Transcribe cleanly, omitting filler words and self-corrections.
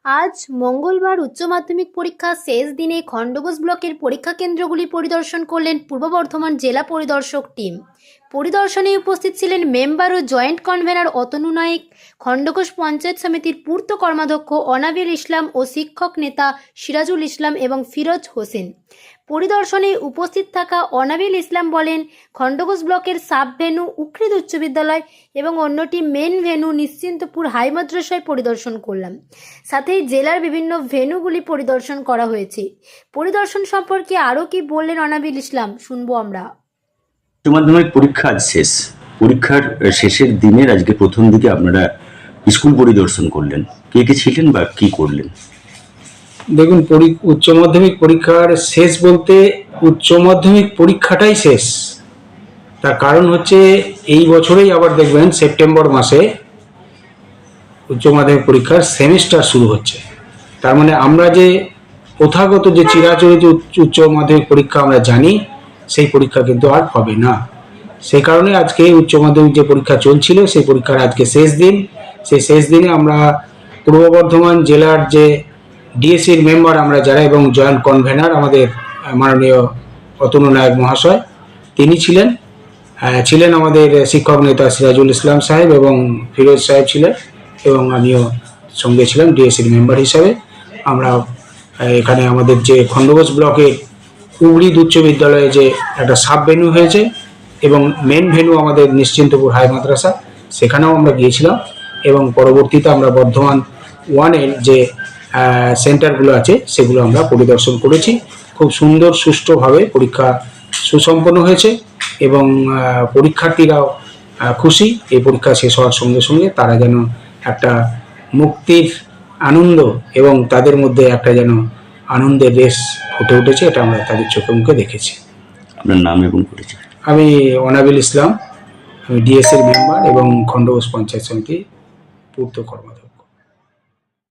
আজ মঙ্গলবার উচ্চ মাধ্যমিক পরীক্ষা শেষ দিনে খণ্ডঘোষ ব্লকের পরীক্ষা কেন্দ্রগুলি পরিদর্শন করলেন পূর্ব বর্ধমান জেলা পরিদর্শক টিম। পরিদর্শনে উপস্থিত ছিলেন মেম্বার ও জয়েন্ট কনভেনর অতনু নায়েক, খণ্ডঘোষ পঞ্চায়েত সমিতির পূর্ত কর্মাধ্যক্ষ অনাবিল ইসলাম ও শিক্ষক নেতা সিরাজুল ইসলাম এবং ফিরোজ হোসেন। পরিদর্শনে উপস্থিত থাকা অনাবিল ইসলাম বলেন, খণ্ডঘোষ ব্লকের সাব ভেন্যু উকৃদ উচ্চ বিদ্যালয় এবং অন্যটি মেন ভেন্যু নিশ্চিন্তপুর হাই মাদ্রাসায় পরিদর্শন করলাম। সাথেই জেলার বিভিন্ন ভেন্যুগুলি পরিদর্শন করা হয়েছে। পরিদর্শন সম্পর্কে আরও কি বললেন অনাবিল ইসলাম, শুনবো আমরা। উচ্চ মাধ্যমিক পরীক্ষা আজ শেষ। পরীক্ষার শেষের দিনের আজকে প্রথম দিকে আপনারা স্কুল পরিদর্শন করলেন, কে কে ছিলেন বা কি করলেন? দেখুন, উচ্চ মাধ্যমিক পরীক্ষার শেষ বলতে উচ্চ মাধ্যমিক পরীক্ষাটাই শেষ। তার কারণ হচ্ছে এই বছরেই আবার দেখবেন সেপ্টেম্বর মাসে উচ্চ মাধ্যমিক পরীক্ষার সেমিস্টার শুরু হচ্ছে। তার মানে আমরা যে প্রথাগত যে চিরাচরিত উচ্চ মাধ্যমিক পরীক্ষা আমরা জানি, সেই পরীক্ষা কিন্তু আর হবে না। সেই কারণে আজকে উচ্চ মাধ্যমিক যে পরীক্ষা চলছিল সেই পরীক্ষার আজকে শেষ দিন। সেই শেষ দিনে আমরা পূর্ব বর্ধমান জেলার যে ডিএসসির মেম্বার আমরা যারা এবং জয়েন্ট কনভেনার আমাদের মাননীয় অতনু নায়েক মহাশয়, তিনি ছিলেন আমাদের শিক্ষক নেতা সিরাজুল ইসলাম সাহেব এবং ফিরোজ সাহেব ছিলেন, এবং আমিও সঙ্গে ছিলাম ডিএসসির মেম্বার হিসাবে। আমরা এখানে আমাদের যে খণ্ডঘোষ ব্লকের উকৃদ উচ্চ বিদ্যালয়ে যে একটা সাব ভেন্যু হয়েছে এবং মেন ভেন্যু আমাদের নিশ্চিন্তপুর হাই মাদ্রাসা, সেখানেও আমরা গিয়েছিলাম। এবং পরবর্তীতে আমরা বর্ধমান ওয়ানের যে সেন্টারগুলো আছে সেগুলো আমরা পরিদর্শন করেছি। খুব সুন্দর সুষ্ঠুভাবে পরীক্ষা সুসম্পন্ন হয়েছে এবং পরীক্ষার্থীরাও খুশি। এই পরীক্ষা শেষ হওয়ার সঙ্গে সঙ্গে তারা যেন একটা মুক্তির আনন্দ এবং তাদের মধ্যে একটা যেন আনন্দের রেশ ফুটে উঠেছে, এটা আমরা তাদের চোখে মুখে দেখেছি। আপনার নাম এবং পরিচয়? আমি অনাবিল ইসলাম, আমি ডিএসসির মেম্বার এবং খণ্ডঘোষ পঞ্চায়েত সমিতি পূর্ত কর্মাধ্যক্ষ।